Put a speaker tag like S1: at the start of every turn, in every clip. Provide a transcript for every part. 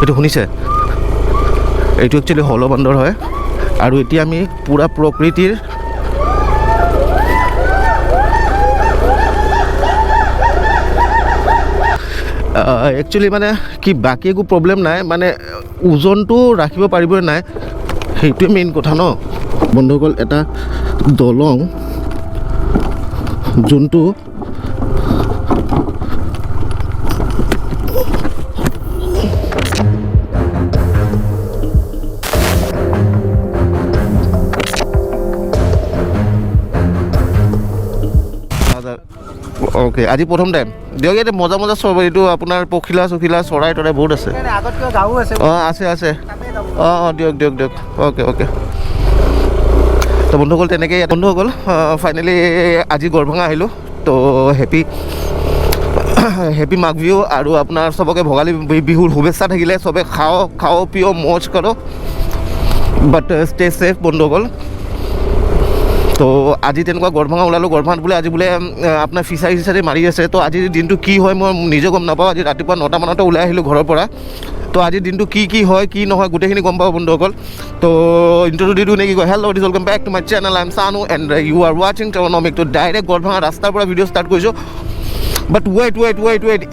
S1: এইটো শুনিছে, এইটো একচুৱেলি হল বান্দৰ হয় আৰু এতিয়া আমি পুৰা প্ৰকৃতিৰ একচুৱেলি মানে কি বাকী একো প্ৰব্লেম নাই, মানে ওজনটো ৰাখিব পাৰিবই নাই, সেইটোৱে মেইন কথা ন বন্ধুসকল। এটা দলং যোনটো অ'কে আজি প্ৰথম টাইম দিয়ক, ইয়াতে মজা মজা চব এইটো আপোনাৰ পখিলা চখিলা চৰাই তৰাই বহুত আছে। অঁ আছে দিয়ক অ'কে তো বন্ধুসকল তেনেকৈ বন্ধুসকল ফাইনেলি আজি গড়ভঙা আহিলোঁ। তো হেপী মাঘ বিহু আৰু আপোনাৰ চবকে ভোগালী বিহুৰ শুভেচ্ছা থাকিলে। চবে খাও পিও মৌজ কৰক, বাট ষ্টে ছেফ বন্ধুসকল। তো আজি তেনেকুৱা গড়ভঙা ওলালোঁ, গড়ভঙাত বোলে আজি বোলে আপোনাৰ ফিচাৰি মাৰি আছে। তো আজিৰ দিনটো কি হয় মই নিজে গম নাপাওঁ। আজি ৰাতিপুৱা 9টা মানতে ওলাই আহিলোঁ ঘৰৰ পৰা। তো আজিৰ দিনটো কি হয় কি নহয় গোটেইখিনি গম পাব বন্ধুসকল। তো ইণ্টাৰভিউ দি দিওঁ নে কি কয়। Hello' it is welcome back to my channel, I am Sanu and you are ৱাচিং ট্ৰেভনমিক। তো ডাইৰেক্ট গড়ভঙা ৰাস্তাৰ পৰা ভিডিঅ' ষ্টাৰ্ট কৰিছোঁ। বাট ৱেইট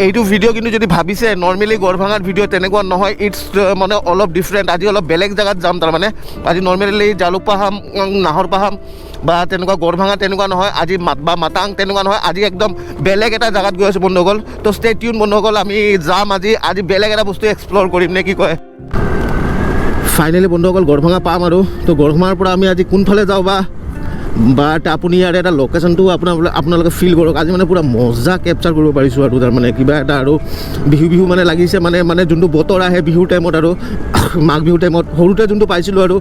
S1: এইটো ভিডিঅ' কিন্তু যদি ভাবিছে নৰ্মেলি গড়ভঙাৰ ভিডিঅ' তেনেকুৱা নহয়, ইটছ মানে অলপ ডিফাৰেণ্ট। আজি অলপ বেলেগ জেগাত যাম তাৰমানে। আজি নৰ্মেলি জালুক পাহাম, নাহৰ পাহাম বা তেনেকুৱা গড়ভঙা তেনেকুৱা নহয়, আজি মাটাং তেনেকুৱা নহয়, আজি একদম বেলেগ এটা জেগাত গৈ আছোঁ বন্ধুসকল। তো ষ্টে টিউন বন্ধুসকল, আমি যাম আজি বেলেগ এটা বস্তু এক্সপ্ল'ৰ কৰিম নে কি কয়। ফাইনেলি বন্ধুসকল গড়ভঙা পাম আৰু। তো গড়ভঙাৰ পৰা আমি আজি কোনফালে যাওঁ বাট আপুনি ইয়াৰ এটা লোকেশ্যনটো আপোনালোকে ফিল কৰক। আজি মানে পূৰা মজা কেপচাৰ কৰিব পাৰিছোঁ আৰু তাৰমানে কিবা এটা আৰু বিহু মানে লাগিছে, মানে যোনটো বতৰ আহে বিহুৰ টাইমত আৰু মাঘ বিহুৰ টাইমত সৰুতে যোনটো পাইছিলোঁ আৰু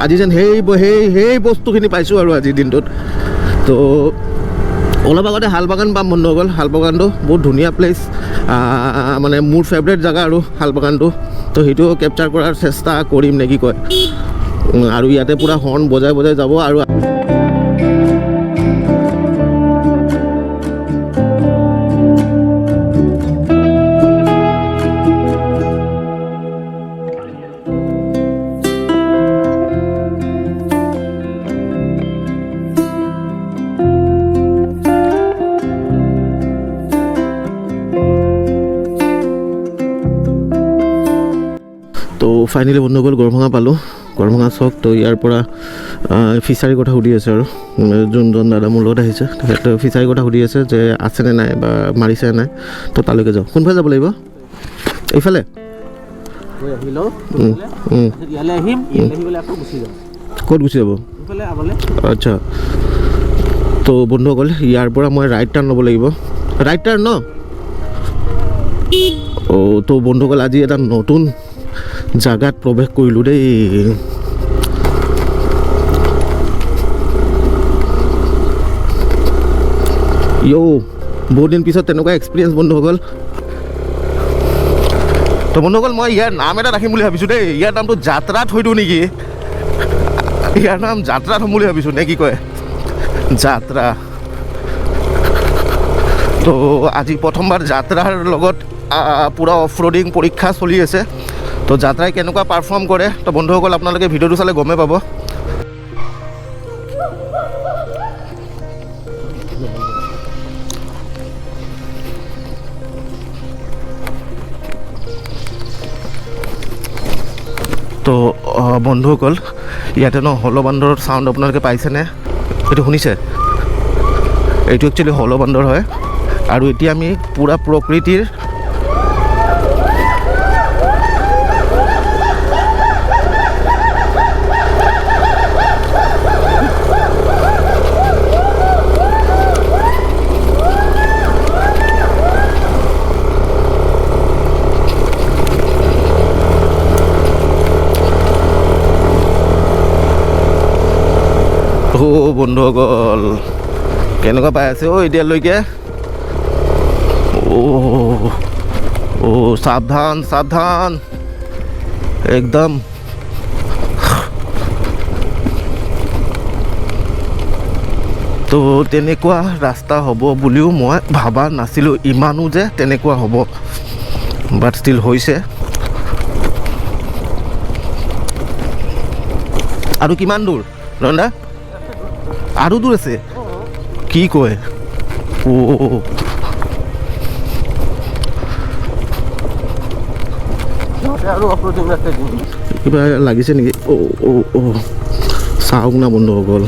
S1: আজি যেন সেই বস্তুখিনি পাইছোঁ আৰু আজিৰ দিনটোত। তো অলপ আগতে শালবাগান পাম বন্ধুসকল। শালবাগানটো বহুত ধুনীয়া প্লেচ, মানে মোৰ ফেভৰেট জেগা আৰু শালবাগানটো। তো সেইটো কেপচাৰ কৰাৰ চেষ্টা কৰিম নে কি কয়। আৰু ইয়াতে পূৰা হৰ্ণ বজাই যাব আৰু তো ফাইনেলি বন্ধুসকল গড়ভঙা পালোঁ, গড়ভঙা চক। তো ইয়াৰ পৰা ফিচাৰীৰ কথা সুধি আছে আৰু যোনজন দাদা মোৰ লগত আহিছে তেখেতে ফিচাৰীৰ কথা সুধি আছে যে আছেনে নাই বা মাৰিছে নাই। তো তালৈকে যাওঁ। কোনফালে যাব লাগিব? এইফালে ক'ত গুচি যাব? আচ্ছা, তো বন্ধুসকল ইয়াৰ পৰা মই ৰাইট টাৰ্ণ ল'ব লাগিব। ৰাইট টাৰ্ণ ন? তো বন্ধুসকল আজি এটা নতুন জাগাত প্ৰৱেশ কৰিলোঁ দেই। বহুত দিন পিছত তেনেকুৱা এক্সপিৰিয়েঞ্চ বন্ধুসকল। তো বন্ধুসকল মই ইয়াৰ নাম এটা ৰাখিম বুলি ভাবিছোঁ দেই। ইয়াৰ নামটো যাত্ৰা থৈ দিওঁ নেকি? ইয়াৰ নাম যাত্ৰা থ'ম বুলি ভাবিছোঁ নে কি কয়, যাত্ৰা। তো আজি প্ৰথমবাৰ যাত্ৰাৰ লগত পূৰা অফ ৰোডিং পৰীক্ষা চলি আছে। তো যাত্ৰাই কেনেকুৱা পাৰফৰ্ম কৰে তো বন্ধুসকল আপোনালোকে ভিডিঅ'টো চালে গমেই পাব। তো বন্ধুসকল ইয়াতে ন হল বান্দৰৰ চাউণ্ড আপোনালোকে পাইছেনে? এইটো শুনিছে, এইটো একচুৱেলি হল বান্দৰ হয় আৰু এতিয়া আমি পূৰা প্ৰকৃতিৰ বন্ধুসকল কেনেকুৱা পাই আছে এতিয়ালৈকে। সাৱধান একদম। তো তেনেকুৱা ৰাস্তা হ'ব বুলিও মই ভাবা নাছিলোঁ, ইমানো যে তেনেকুৱা হ'ব, বাট ষ্টিল হৈছে। আৰু কিমান দূৰ ৰন্দা আৰু দূৰ আছে কি কয় অ' কিবা লাগিছে নেকি অ' চাওক না বন্ধুসকল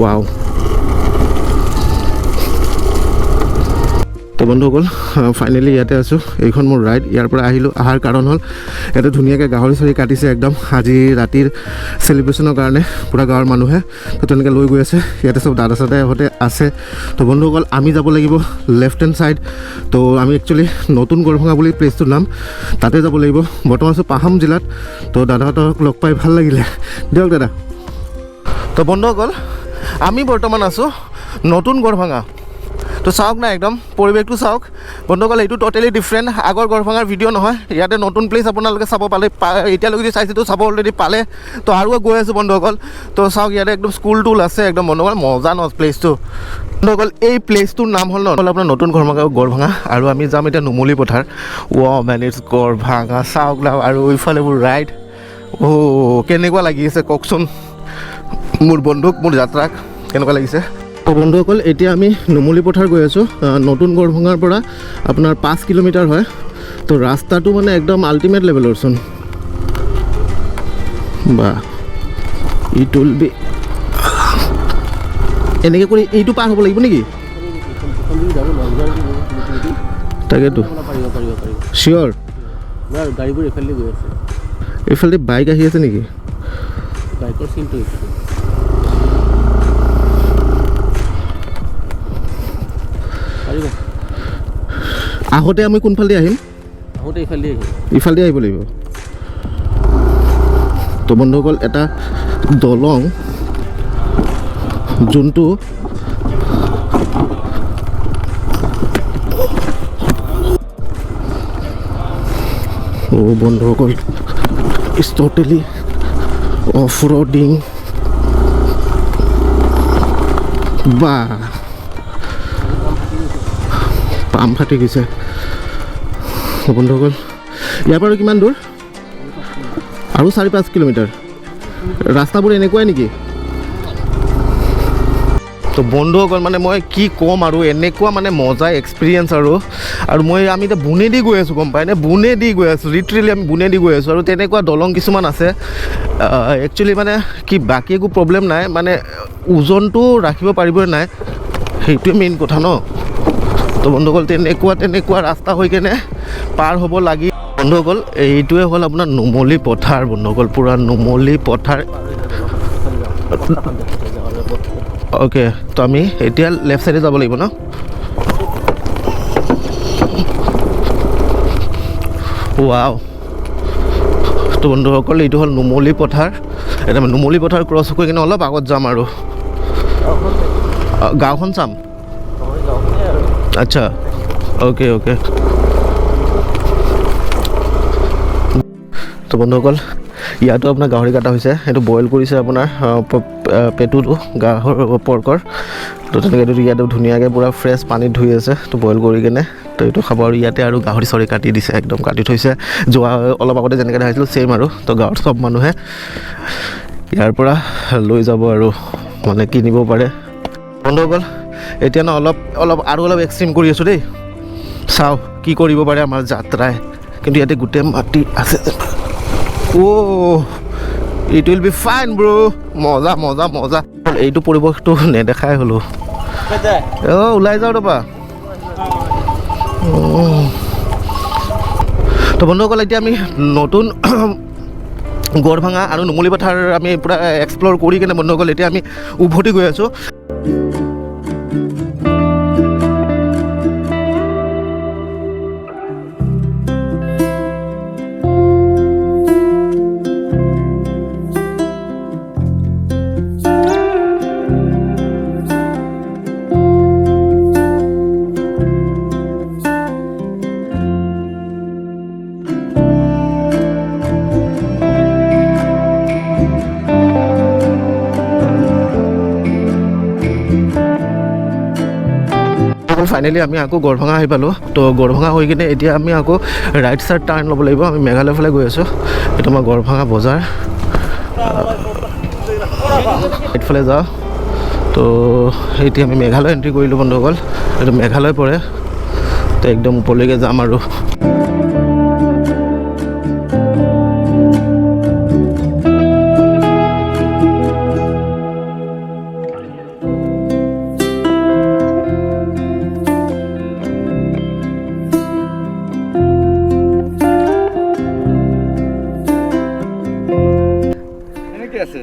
S1: ৱাও তো বন্ধুসকল ফাইনেলি ইয়াতে আছোঁ এইখন মোৰ ৰাইড ইয়াৰ পৰা আহিলোঁ অহাৰ কাৰণ হ'ল ইয়াতে ধুনীয়াকৈ গাহৰি চাহৰি কাটিছে একদম আজি ৰাতিৰ চেলিব্ৰেশ্যনৰ কাৰণে পূৰা গাঁৱৰ মানুহে তো তেনেকৈ লৈ গৈ আছে ইয়াতে চব দাদা চাদাই ইহঁতে আছে তো বন্ধুসকল আমি যাব লাগিব লেফ্ট হেণ্ড ছাইড তো আমি একচুৱেলি নতুন গড়ভঙা বুলি প্লেচটোৰ নাম তাতে যাব লাগিব বৰ্তমান আছোঁ পাহাম জিলাত তো দাদাহঁতক লগ পাই ভাল লাগিলে দিয়ক দাদা তো বন্ধুসকল আমি বৰ্তমান আছোঁ নতুন গড়ভঙা তো চাওক না একদম পৰিৱেশটো চাওক বন্ধুসকল এইটো ট'টেলি ডিফাৰেণ্ট আগৰ গড়ভঙাৰ ভিডিঅ' নহয় ইয়াতে নতুন প্লেচ আপোনালোকে চাব পালে এতিয়ালৈকে যদি চাইছে তো চাব অলৰেডি পালে তো আৰু গৈ আছোঁ বন্ধুসকল তো চাওক ইয়াতে একদম স্কুল টুল আছে একদম বন্ধুসকল মজা ন প্লেচটো বন্ধুসকল এই প্লেচটোৰ নাম হ'ল আপোনাৰ নতুন গড়ভঙা আৰু আমি যাম এতিয়া নুমলী পথাৰ মেন ইটছ গড়ভঙা চাওক না আৰু ইফালে মোৰ ৰাইড কেনেকুৱা লাগি আছে কওকচোন মোৰ বন্ধুক মোৰ যাত্ৰাক কেনেকুৱা লাগিছে বন্ধুসকল এতিয়া আমি নুমলী পথাৰ গৈ আছোঁ নতুন গড়ভঙাৰ পৰা আপোনাৰ 5 কিলোমিটাৰ হয় তো ৰাস্তাটো মানে একদম আল্টিমেট লেভেলৰচোন বা ইট উইল বি এনেকৈ কৰি এইটো পাৰ হ'ব লাগিব নেকি তাকেতো চিয়'ৰ গাড়ীবোৰ এইফালে গৈ আছে এইফালে বাইক আহি আছে নেকি বাইকৰ চিনটো আহোঁতে আমি কোনফালে আহিম ইফালে আহিব লাগিব তো বন্ধুসকল এটা দলং যোনটো বন্ধুসকল ইজ টোটেলি অফ ৰোডিং বা পাম ফাটি গৈছে বন্ধুসকল ইয়াৰ পৰা কিমান দূৰ আৰু 4-5 কিলোমিটাৰ ৰাস্তাবোৰ এনেকুৱাই নেকি তো বন্ধুসকল মানে মই কি ক'ম আৰু এনেকুৱা মানে মজা এক্সপিৰিয়েঞ্চ আৰু মই আমি এতিয়া বুনেদি গৈ আছোঁ গম পায়নে বুনেদি গৈ আছোঁ লিটাৰেলি আমি বুনেদি গৈ আছোঁ আৰু তেনেকুৱা দলং কিছুমান আছে একচুৱেলি মানে কি বাকী একো প্ৰব্লেম নাই মানে ওজনটো ৰাখিব পাৰিবই নাই সেইটোৱে মেইন কথা ন তো বন্ধুসকল তেনেকুৱা ৰাস্তা হৈ কেনে পাৰ হ'ব লাগি বন্ধুসকল এইটোৱে হ'ল আপোনাৰ নুমলী পথাৰ বন্ধুসকল পূৰা নুমলী পথাৰ অ'কে তো আমি এতিয়া লেফ্ট চাইডে যাব লাগিব ন ৱাও তো বন্ধুসকল এইটো হ'ল নুমলী পথাৰ এতিয়া নুমলী পথাৰ ক্ৰছ কৰি কিনে অলপ আগত যাম আৰু গাঁওখন চাম আচ্ছা অ'কে তো বন্ধুসকল ইয়াতো আপোনাৰ গাহৰি কাটা হৈছে সেইটো বইল কৰিছে আপোনাৰ পেটুটো গাহৰি পৰ্কৰ তো তেনেকৈ ইয়াতে ধুনীয়াকৈ পূৰা ফ্ৰেছ পানীত ধুই আছে তো বইল কৰি কেনে তো এইটো খাব আৰু ইয়াতে আৰু গাহৰি চৰি কাটি দিছে একদম কাটি থৈছে যোৱা অলপ আগতে যেনেকৈ দেখাইছিলোঁ ছেইম আৰু তো গাঁৱৰ চব মানুহে ইয়াৰ পৰা লৈ যাব আৰু মানে কিনিব পাৰে বন্ধুসকল এতিয়া ন অলপ এক্সট্ৰিম কৰি আছোঁ দেই চাওঁ কি কৰিব পাৰে আমাৰ যাত্ৰাই কিন্তু ইয়াতে গোটেই মাটি আছে ইট উইল বি ফাইন ব্ৰ মজা এইটো পৰিৱেশটো নেদেখাই হ'লো ওলাই যাওঁ ৰ'বা তো বন্ধুসকল এতিয়া আমি নতুন গড়ভঙা আৰু নুমলী পথাৰ আমি পূৰা এক্সপ্ল'ৰ কৰি কেনে বন্ধুসকল এতিয়া আমি উভতি গৈ আছোঁ ফাইনেলি আমি আকৌ গড়ভঙা আহি পালোঁ তো গড়ভঙা হৈ কিনে এতিয়া আমি আকৌ ৰাইট চাইড টাৰ্ণ ল'ব লাগিব আমি মেঘালয়ৰ ফালে গৈ আছোঁ এইটো আমাৰ গড়ভঙা বজাৰ এইফালে যাওঁ তো এতিয়া আমি মেঘালয় এণ্ট্ৰি কৰিলোঁ বন্ধুসকল এইটো মেঘালয় পৰে তো একদম ওপৰলৈকে যাম আৰু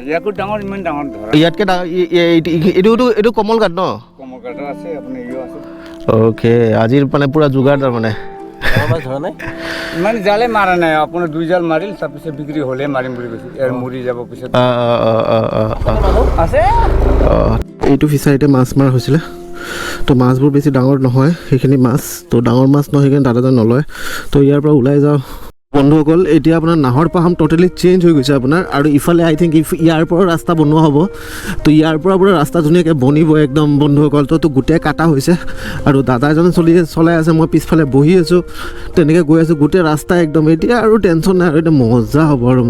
S2: ইয়াকো ডাঙৰ ইমান ডাঙৰ ধৰা
S1: ইয়াতকৈ এইটো কমল কাঠ ন
S2: কমৰ কাটা আছে আপুনি ইও আছে
S1: অ'কে আজিৰ মানে পূৰা যোগাৰ তাৰমানে
S2: মানে জালে মাৰা নাই আপোনাৰ 2 জাল মাৰিল তাৰপিছত বিক্ৰী হ'লে মাৰিম বুলি কৈছে ইয়াৰ মৰি যাব পিছত আছে
S1: এইটো ফিচাৰীতে মাছ মাৰা হৈছিলে তো মাছবোৰ বেছি ডাঙৰ নহয় সেইখিনি মাছ তো ডাঙৰ মাছ নহয় সেইখিনি দাদাজন নলয় তো ইয়াৰ পৰা ওলাই যাওঁ বন্ধুসকল এতিয়া আপোনাৰ নাহৰ পাহাম টোটেলি চেঞ্জ হৈ গৈছে আপোনাৰ আৰু ইফালে আই থিংক ইয়াৰ পৰা ৰাস্তা বনোৱা হ'ব তো ইয়াৰ পৰা আপোনাৰ ৰাস্তা ধুনীয়াকৈ বনিব একদম বন্ধুসকল তো গোটেই কাটা হৈছে আৰু দাদা এজনে চলাই আছে মই পিছফালে বহি আছোঁ তেনেকৈ গৈ আছোঁ গোটেই ৰাস্তা একদম এতিয়া আৰু টেনশ্যন নাই আৰু এতিয়া মজা হ'ব আৰু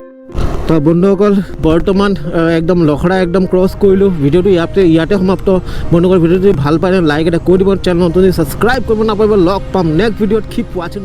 S1: তো বন্ধুসকল বৰ্তমান একদম লখৰা একদম ক্ৰছ কৰিলোঁ ভিডিঅ'টো ইয়াতে সমাপ্ত বন্ধুসকল ভিডিঅ'টো ভাল পায় লাইক এটা কৰি দিব চেনেল নতুন ছাবস্ক্ৰাইব কৰিব নাপাব লগ পাম নেক্সট ভিডিঅ'ত কিপ ৱাচিং